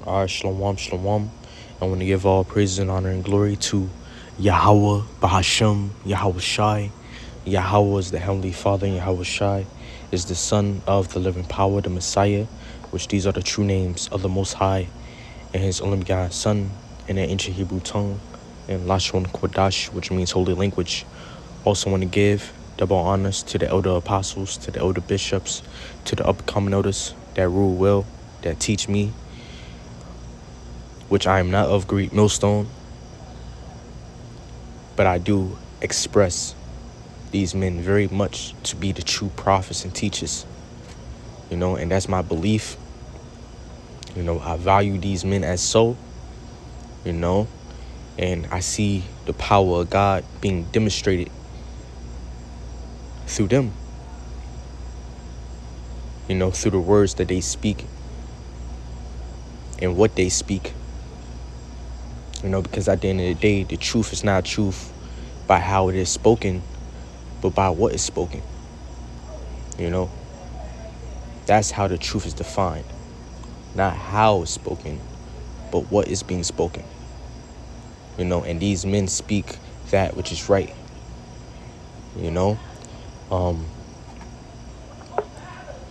Shalom, shalom. I want to give all praise and honor and glory to Yahweh, Bahashem, Yahweh Shai. Yahweh is the Heavenly Father, and Yahweh Shai is the Son of the Living Power, the Messiah, which these are the true names of the Most High and His only begotten Son in the ancient Hebrew tongue, and Lashon Kodash, which means holy language. Also want to give double honors to the elder apostles, to the elder bishops, to the upcoming elders that rule well, that teach me, which I am not of Greek millstone, but I do express these men very much to be the true prophets and teachers, and that's my belief. I value these men as so, and I see the power of God being demonstrated through them, through the words that they speak and what they speak, because at the end of the day, the truth is not truth by how it is spoken, but by what is spoken. That's how the truth is defined. Not how it's spoken, but what is being spoken. And these men speak that which is right. I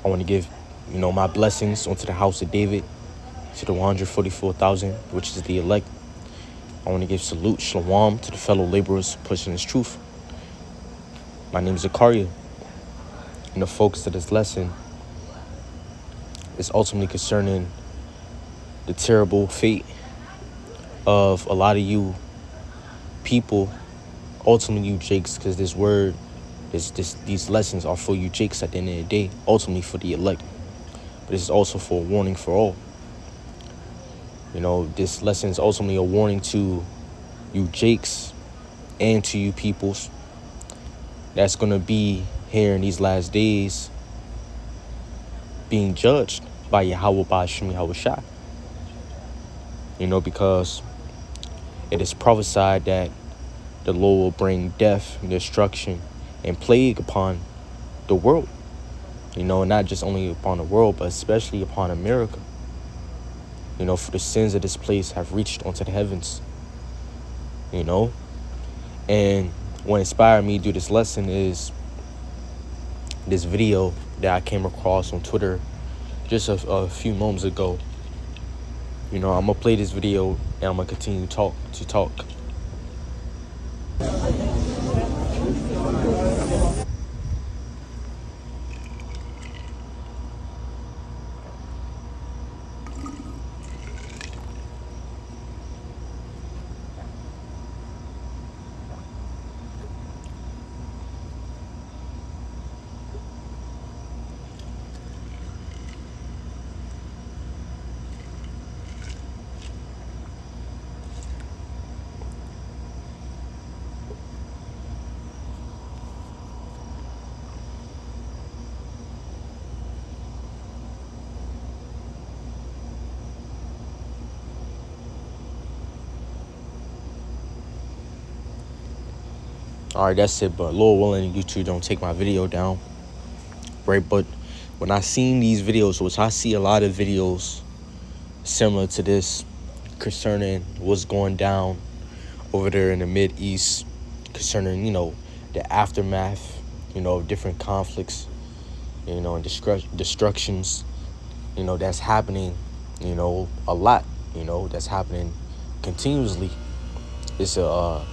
want to give, my blessings onto the house of David, to the 144,000, which is the elect. I want to give salute, shalom, to the fellow laborers pushing this truth. My name is Zakaria, and the focus of this lesson is ultimately concerning the terrible fate of a lot of you people, ultimately you Jakes, because these lessons are for you Jakes at the end of the day, ultimately for the elect. But this is also for a warning for all. This lesson is ultimately a warning to you Jakes and to you peoples that's going to be here in these last days being judged by Yahweh, Bahashem, Yahweh Shai. Because it is prophesied that the Lord will bring death, destruction, and plague upon the world. Not just only upon the world, but especially upon America. For the sins of this place have reached onto the heavens. And what inspired me to do this lesson is this video that I came across on Twitter just a few moments ago. I'm going to play this video and I'm going to continue to talk. All right, that's it. But Lord willing, YouTube don't take my video down, right? But when I seen these videos, which I see a lot of videos similar to this concerning what's going down over there in the Mideast, concerning, the aftermath, of different conflicts, and destructions, that's happening, a lot, that's happening continuously. It's a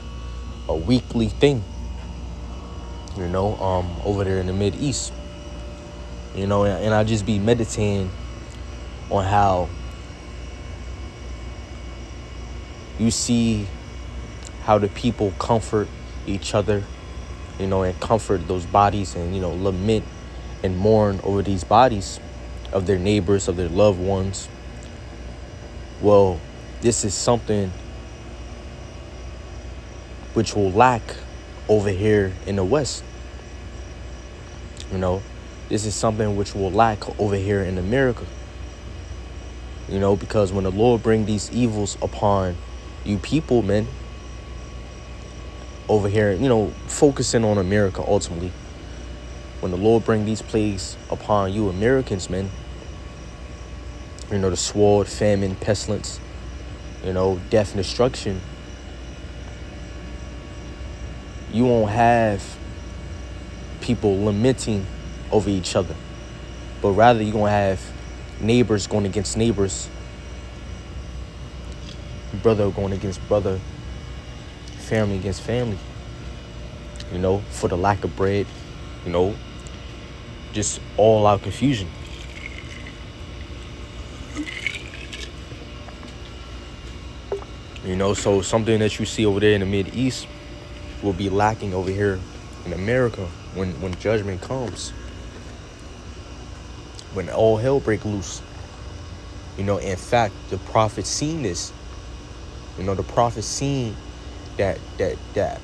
weekly thing, over there in the Mideast, and I just be meditating on how you see how the people comfort each other, and comfort those bodies and, lament and mourn over these bodies of their neighbors, of their loved ones. Well, this is something which will lack over here in the West. This is something which will lack over here in America. Because when the Lord bring these evils upon you people, men, over here, focusing on America ultimately, when the Lord bring these plagues upon you Americans, men, You know, the sword, famine, pestilence, you know, death and destruction. You won't have people lamenting over each other, but rather you're going to have neighbors going against neighbors, brother going against brother, family against family, you know, for the lack of bread, you know, just all out confusion. You know, so something that you see over there in the Mid East will be lacking over here in America when judgment comes, when all hell break loose. You know, in fact, the prophet seen this. You know, the prophet seen that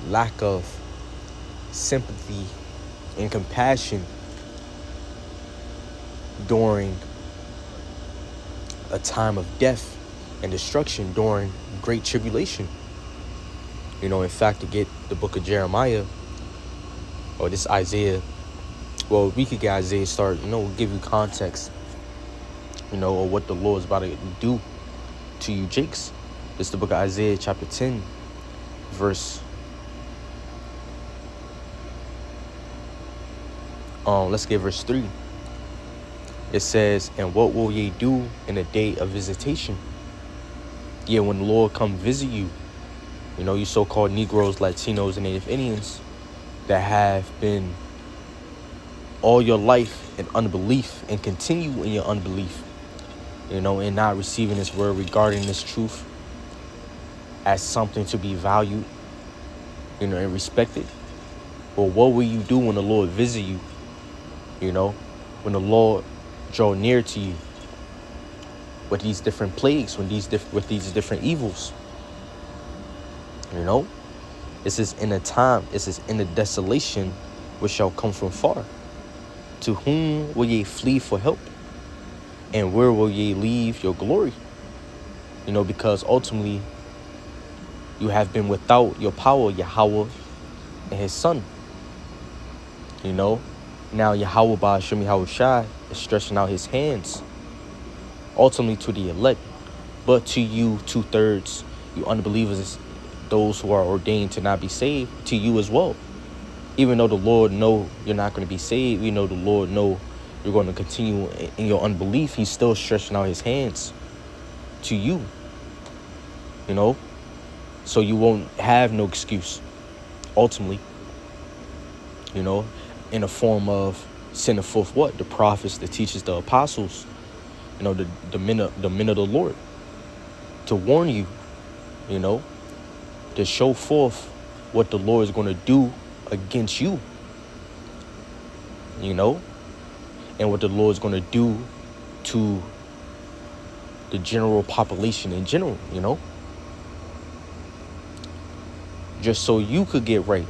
lack of sympathy and compassion during a time of death and destruction, during great tribulation. You know, in fact, to get the book of Jeremiah or this Isaiah, well, we could get Isaiah start, you know, give you context, you know, or what the Lord's about to do to you, Jakes. This is the book of Isaiah chapter 10, verse, let's get verse 3. It says, and what will ye do in the day of visitation? Yeah, when the Lord come visit you, you know, you so-called Negroes, Latinos, and Native Indians that have been all your life in unbelief and continue in your unbelief, you know, and not receiving this word regarding this truth as something to be valued, you know, and respected. Well, what will you do when the Lord visit you? You know, when the Lord draw near to you with these different plagues, with these different evils. You know, this is in a time, this is in the desolation which shall come from far. To whom will ye flee for help? And where will ye leave your glory? You know, because ultimately you have been without your power, Yahweh and his son. You know, now Yahweh Ba'ashem Yahweh Shai is stretching out his hands ultimately to the elect, but to you 2/3, you unbelievers, those who are ordained to not be saved, to you as well. Even though the Lord know you're not going to be saved, you know the Lord know you're going to continue in your unbelief, he's still stretching out his hands to you, you know, so you won't have no excuse ultimately, you know, in the form of sending forth what? The prophets, the teachers, the apostles, you know, the men of the Lord, to warn you, you know, to show forth what the Lord is going to do against you, you know, and what the Lord is going to do to the general population in general, you know, just so you could get right.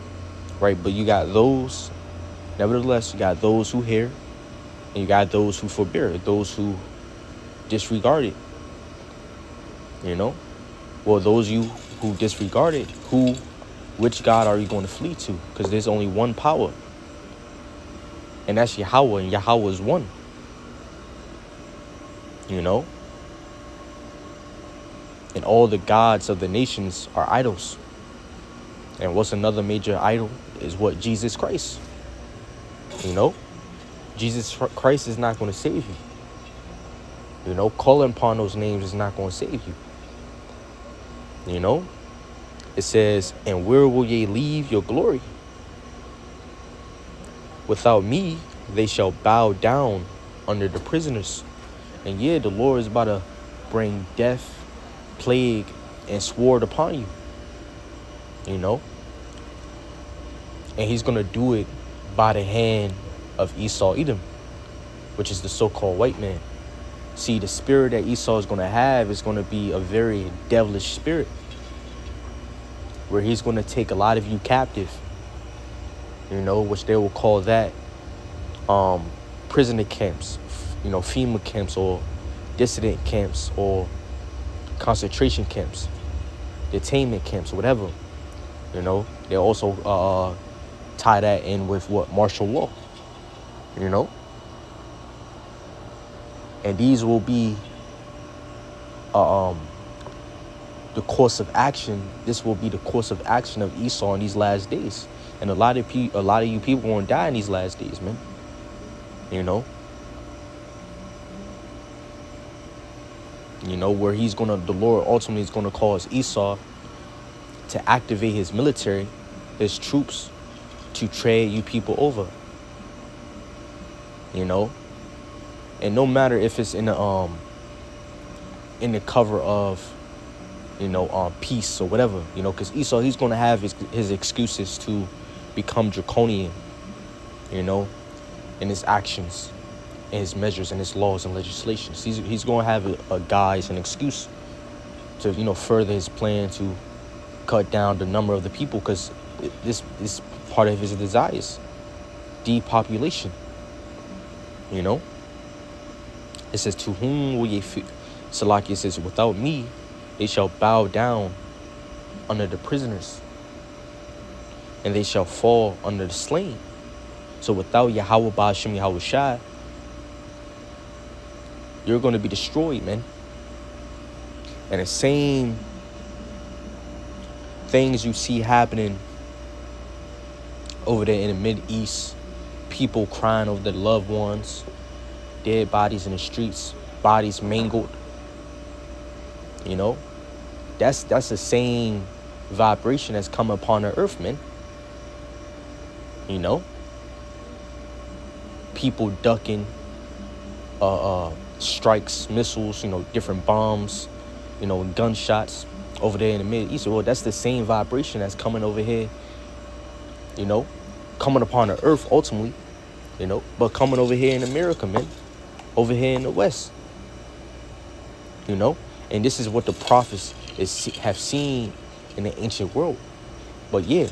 But you got those, nevertheless, you got those who hear, and you got those who forbear, those who disregard it, you know. Well, those you who disregard it, which God are you going to flee to? Because there's only one power, and that's Yahweh, and Yahweh is one, you know. And all the gods of the nations are idols. And what's another major idol is what? Jesus Christ. You know, Jesus Christ is not going to save you. You know, calling upon those names is not going to save you. You know, it says, and where will ye leave your glory? Without me, they shall bow down under the prisoners. And yeah, the Lord is about to bring death, plague, and sword upon you. You know, and he's going to do it by the hand of Esau Edom, which is the so-called white man. See, the spirit that Esau is going to have is going to be a very devilish spirit, where he's going to take a lot of you captive, you know, which they will call that prisoner camps, you know, FEMA camps, or dissident camps, or concentration camps, detainment camps, or whatever. You know, they also tie that in with what? Martial law, you know. And these will be the course of action. This will be the course of action of Esau in these last days. And a lot of you people gonna die in these last days, man. You know, where the Lord ultimately is gonna cause Esau to activate his military, his troops, to trade you people over. And no matter if it's in the cover of peace or whatever, because Esau, he's gonna have his excuses to become draconian, in his actions, and his measures, and his laws and legislations. He's gonna have a guise, an excuse to further his plan to cut down the number of the people, because this part of his desires, depopulation. It says, to whom will ye fear? Salaki says, without me, they shall bow down under the prisoners, and they shall fall under the slain. So without Yahweh Ba'ashem Yahweh Shai, you're going to be destroyed, man. And the same things you see happening over there in the Mid-East, people crying over their loved ones, dead bodies in the streets, bodies mangled. That's the same vibration that's come upon the earth, man. People ducking strikes, missiles, different bombs, gunshots over there in the Mid-East. Well, that's the same vibration that's coming over here, coming upon the earth ultimately, but coming over here in America, man, over here in the West, and this is what the prophets have seen in the ancient world. But yeah,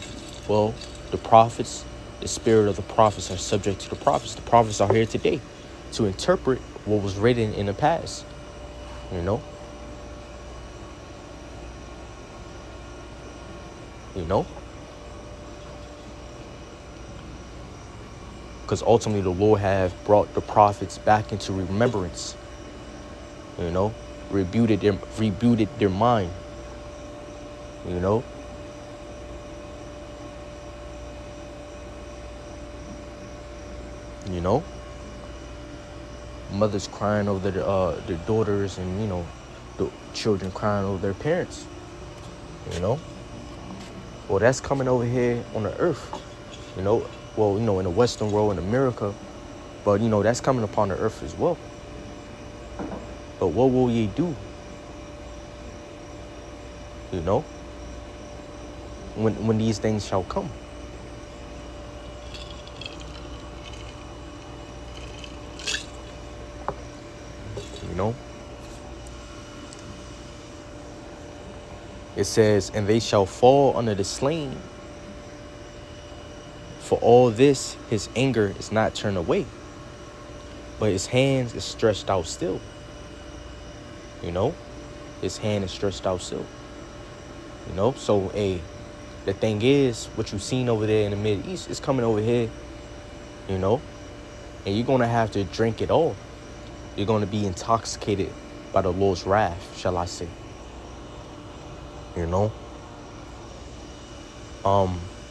well, the prophets, the spirit of the prophets are subject to the prophets. The prophets are here today to interpret what was written in the past, because ultimately the Lord have brought the prophets back into remembrance, rebooted their mind, mothers crying over their daughters, and the children crying over their parents. Well, that's coming over here on the earth, well, in the Western world, in America, but that's coming upon the earth as well. But what will ye do? When these things shall come. It says, and they shall fall under the slain. For all this, his anger is not turned away, but his hands is stretched out still. His hand is stretched out still. So the thing is, what you've seen over there in the Mid-East is coming over here, and you're going to have to drink it all. You're going to be intoxicated by the Lord's wrath, shall I say.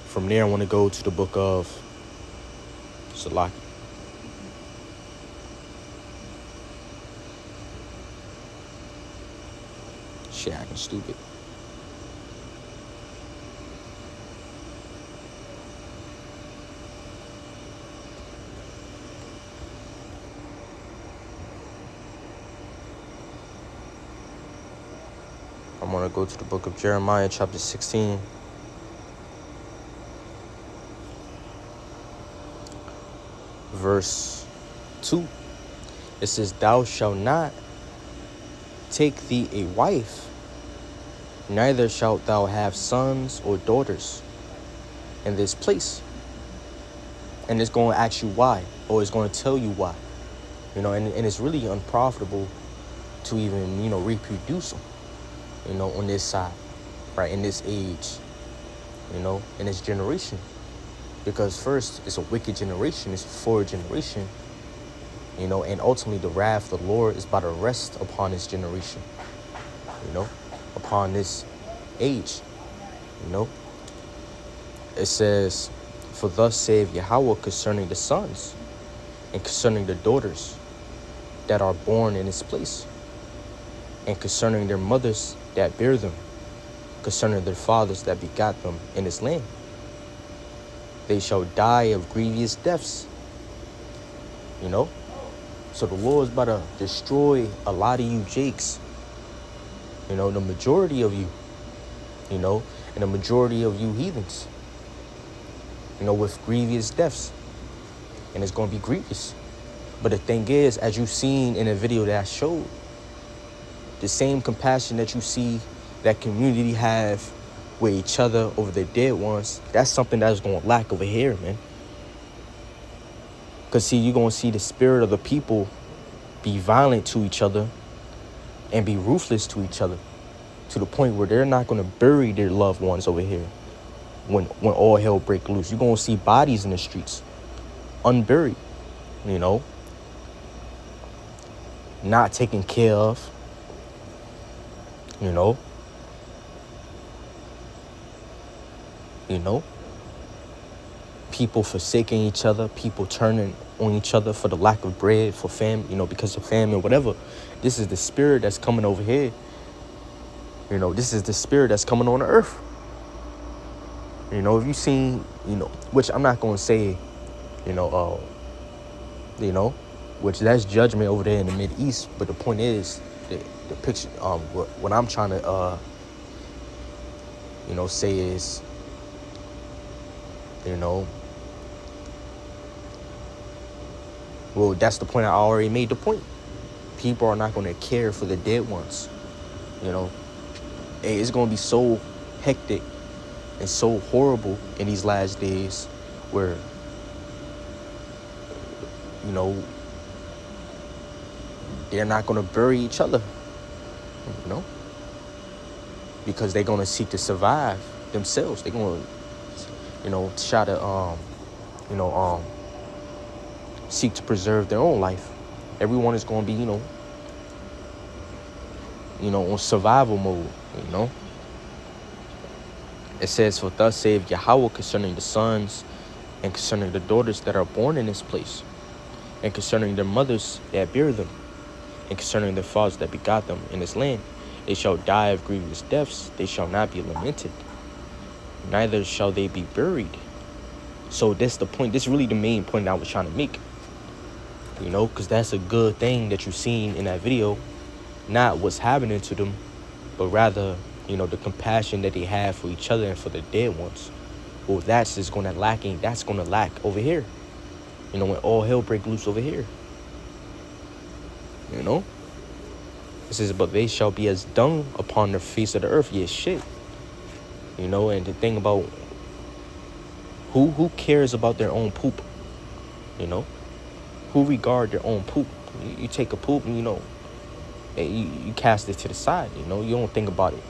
From there, I want to go to the book of Salaki. Shit, I'm stupid. I'm going to go to the book of Jeremiah, chapter 16. Verse 2. It says, thou shalt not take thee a wife, neither shalt thou have sons or daughters in this place. And it's going to ask you why, or it's going to tell you why. And it's really unprofitable to even, reproduce them, on this side, right, in this age, in this generation. Because first, it's a wicked generation, it's a forward generation, and ultimately the wrath of the Lord is about to rest upon this generation. you know, upon this age, you know. It says, for thus saith Yahweh concerning the sons and concerning the daughters that are born in this place, and concerning their mothers that bear them, concerning their fathers that begot them in this land. They shall die of grievous deaths, you know. So the Lord is about to destroy a lot of you Jakes, you know, the majority of you, you know, and the majority of you heathens, you know, with grievous deaths. And it's going to be grievous. But the thing is, as you've seen in the video that I showed, the same compassion that you see that community have with each other over their dead ones, that's something that's going to lack over here, man. Because, see, you're going to see the spirit of the people be violent to each other and be ruthless to each other to the point where they're not going to bury their loved ones over here when all hell break loose. You're going to see bodies in the streets, unburied, you know, not taken care of, you know. People forsaking each other, people turning on each other for the lack of bread, for famine, you know, because of famine, whatever. This is the spirit that's coming over here. You know, this is the spirit that's coming on the earth. You know, if you seen, you know, which I'm not going to say, you know, which that's judgment over there in the Mideast. But the point is, the picture, what I'm trying to, you know, say is, you know, well, that's the point. I already made the point. People are not going to care for the dead ones. You know, it's going to be so hectic and so horrible in these last days where, you know, they're not going to bury each other, you know, because they're going to seek to survive themselves. They're going to, you know, try to, seek to preserve their own life. Everyone is going to be, you know, on survival mode, you know. It says, for thus saith Yahweh concerning the sons and concerning the daughters that are born in this place, and concerning their mothers that bear them, and concerning their fathers that begot them in this land. They shall die of grievous deaths, they shall not be lamented, neither shall they be buried. So that's the point. This is really the main point I was trying to make. You know, because that's a good thing that you've seen in that video. Not what's happening to them, but rather, you know, the compassion that they have for each other and for the dead ones. Well, that's just going to lacking. That's going to lack over here. You know, when all hell break loose over here. You know? It says, but they shall be as dung upon the face of the earth. Yeah, shit. You know, and the thing about who cares about their own poop? You know? Who regard their own poop? You take a poop and, you know, and you cast it to the side, you know? You don't think about it.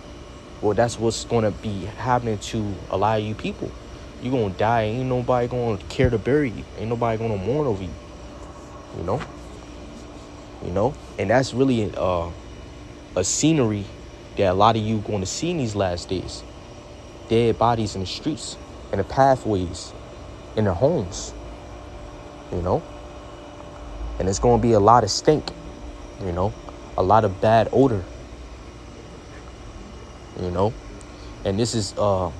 Well, that's what's going to be happening to a lot of you people. You're going to die. Ain't nobody going to care to bury you. Ain't nobody going to mourn over you. You know? You know? And that's really a scenery that a lot of you going to see in these last days. Dead bodies in the streets, in the pathways, in their homes. You know? And it's going to be a lot of stink. You know? A lot of bad odor. You know? And this is an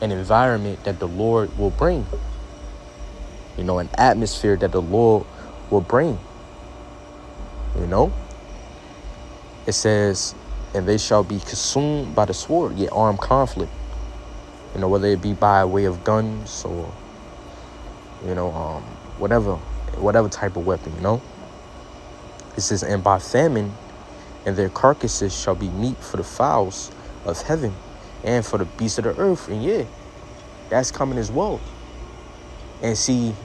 environment that the Lord will bring. You know, an atmosphere that the Lord will bring. You know? It says, and they shall be consumed by the sword, yet armed conflict. You know, whether it be by way of guns or, you know, whatever type of weapon, you know? It says, and by famine, and their carcasses shall be meat for the fowls of heaven and for the beasts of the earth. And yeah, that's coming as well. And see,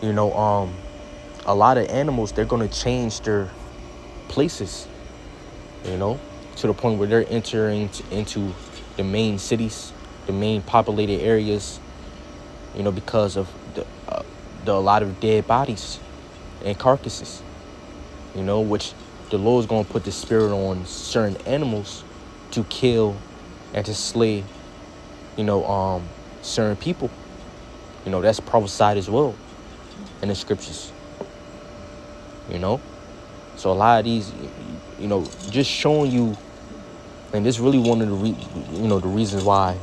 you know, a lot of animals, they're going to change their places, you know, to the point where they're entering into the main cities, the main populated areas, you know, because of a lot of dead bodies and carcasses, you know, which the Lord's going to put the spirit on certain animals to kill and to slay, certain people. That's prophesied as well in the scriptures. So a lot of these, just showing you, and this really one of the reasons why,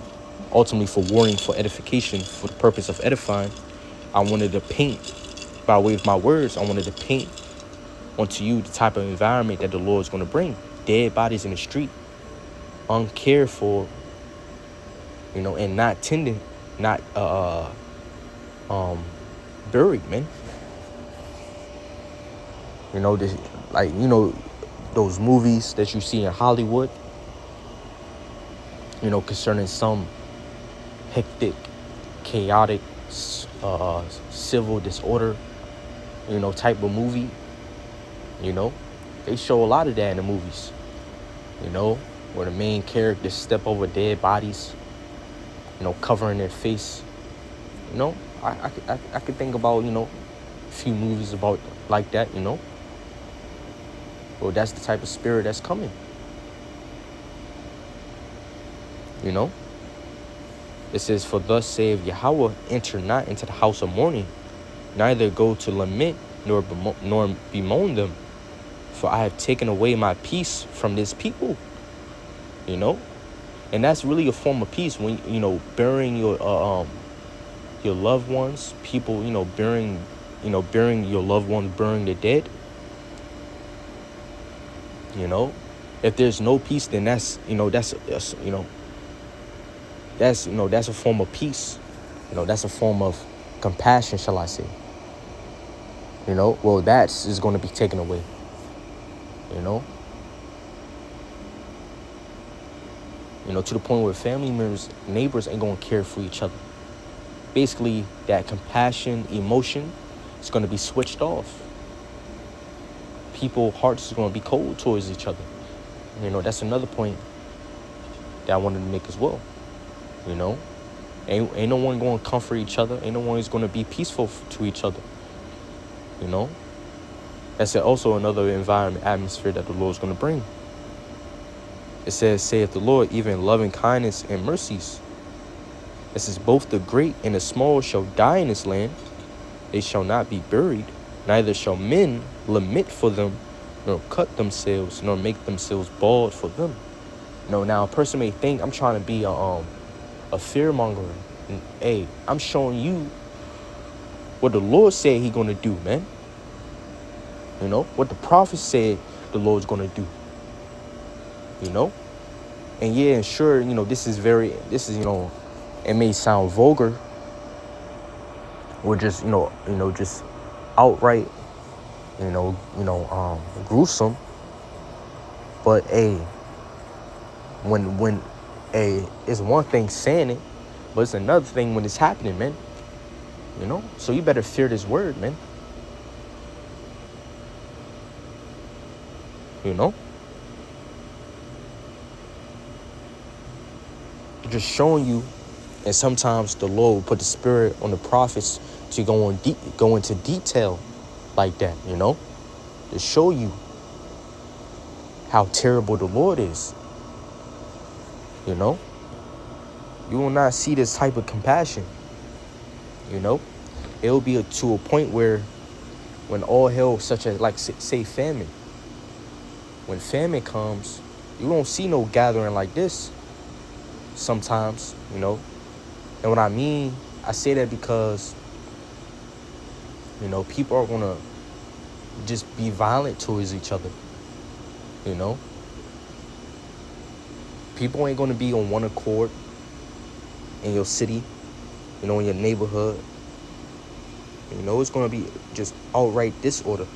ultimately for warning, for edification, for the purpose of edifying, I wanted to paint, by way of my words, I wanted to paint onto you the type of environment that the Lord is going to bring. Dead bodies in the street, uncared for, and not tended, not buried, man. This, those movies that you see in Hollywood, concerning some hectic, chaotic, civil disorder, type of movie. They show a lot of that in the movies. Where the main characters step over dead bodies, covering their face. I could think about, a few movies about like that, Well, that's the type of spirit that's coming. It says, for thus saith Yahweh, enter not into the house of mourning, neither go to lament, nor bemoan them. For I have taken away my peace from this people. And that's really a form of peace when, burying your loved ones, people, burying your loved ones, burying the dead. If there's no peace, then that's a form of peace. That's a form of compassion, shall I say. Well, that is going to be taken away. To the point where family members, neighbors ain't going to care for each other. Basically, that compassion, emotion is going to be switched off. People's hearts are going to be cold towards each other. That's another point that I wanted to make as well. Ain't no one going to comfort each other. Ain't no one is going to be peaceful to each other. That's also another environment, atmosphere that the Lord's going to bring. It says, saith the Lord, even loving kindness and mercies. It says, both the great and the small shall die in this land. They shall not be buried, neither shall men lament for them, nor cut themselves, nor make themselves bald for them. Now a person may think I'm trying to be a fearmonger. And, hey, I'm showing you what the Lord said He gonna do, man. What the prophet said the Lord's gonna do. And yeah, and sure, this is it may sound vulgar or just, just outright, gruesome. But when it's one thing saying it, but it's another thing when it's happening, man. So you better fear this word, man. Just showing you, and sometimes the Lord will put the spirit on the prophets to go into detail like that, to show you how terrible the Lord is. You will not see this type of compassion. It'll be to a point where when all hell, such as like say famine, when famine comes, you won't see no gathering like this sometimes, And what I mean, I say that because, people are going to just be violent towards each other, People ain't going to be on one accord in your city, in your neighborhood. It's going to be just outright disorder,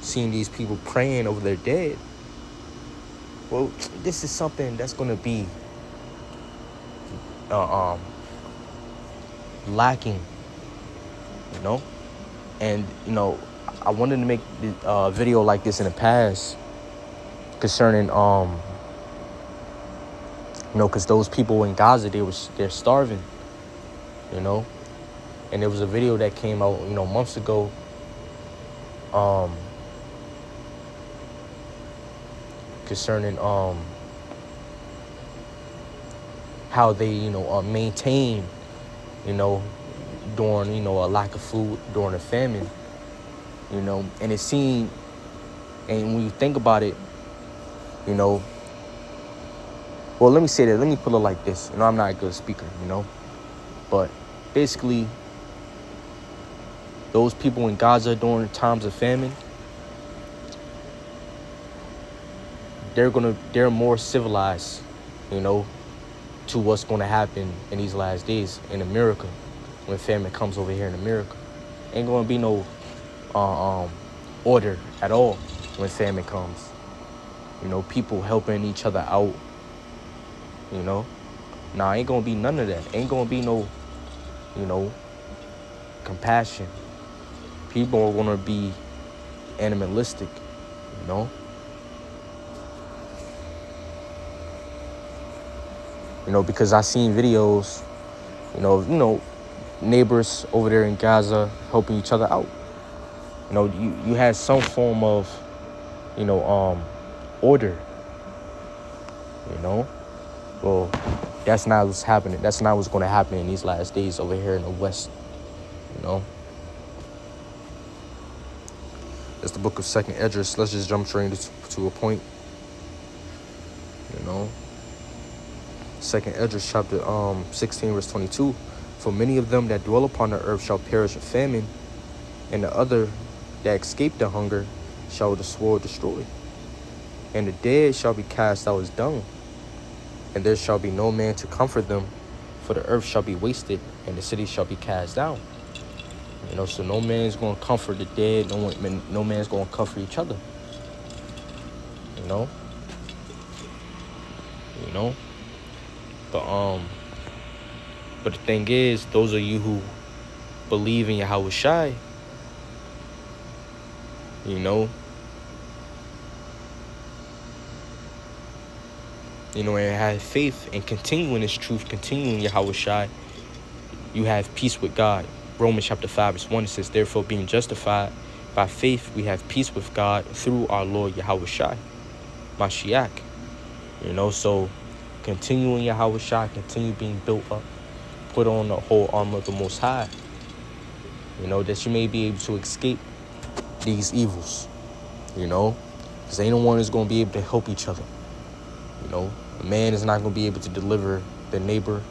Seeing these people praying over their dead. Well, this is something that's going to be lacking, And, I wanted to make a video like this in the past concerning, because those people in Gaza, they're starving, And there was a video that came out, months ago, um, concerning how they, maintain, you know, during, a lack of food, during a famine, and it seemed, and when you think about it, well, let me say that, let me put it like this, I'm not a good speaker, but basically, those people in Gaza during times of famine, they're more civilized, to what's gonna happen in these last days in America when famine comes over here in America. Ain't gonna be no order at all when famine comes. People helping each other out. Nah, ain't gonna be none of that. Ain't gonna be no, compassion. People are gonna be animalistic, because I seen videos, neighbors over there in Gaza helping each other out. You had some form of, order, Well, that's not what's happening. That's not what's going to happen in these last days over here in the West, It's the book of 2nd Esdras. Let's just jump straight to a point, 2nd Esdras chapter 16 verse 22. For many of them that dwell upon the earth shall perish of famine, and the other that escape the hunger shall the sword destroy. And the dead shall be cast out as dung, and there shall be no man to comfort them, for the earth shall be wasted, and the city shall be cast down. So no man's going to comfort the dead. No man's going to comfort each other. But the thing is, those of you who believe in Yahweh Shai, and have faith and continue in this truth, continue in Yahweh Shai, you have peace with God. Romans chapter 5 verse 1, it says, therefore being justified by faith, we have peace with God through our Lord Yahweh Shai, Mashiach. So continue in Yahweh Shai, continue being built up, put on the whole armor of the Most High, that you may be able to escape these evils, because ain't no one is going to be able to help each other. A man is not going to be able to deliver their neighbor.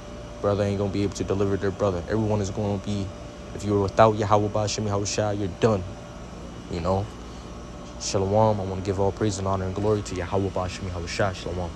Brother ain't going to be able to deliver their brother. Everyone is going to be, if you're without Yahweh Ba'ashem Yahweh Shai, you're done. Shalom. I want to give all praise and honor and glory to Yahweh Ba'ashem Yahweh Shai. Shalom.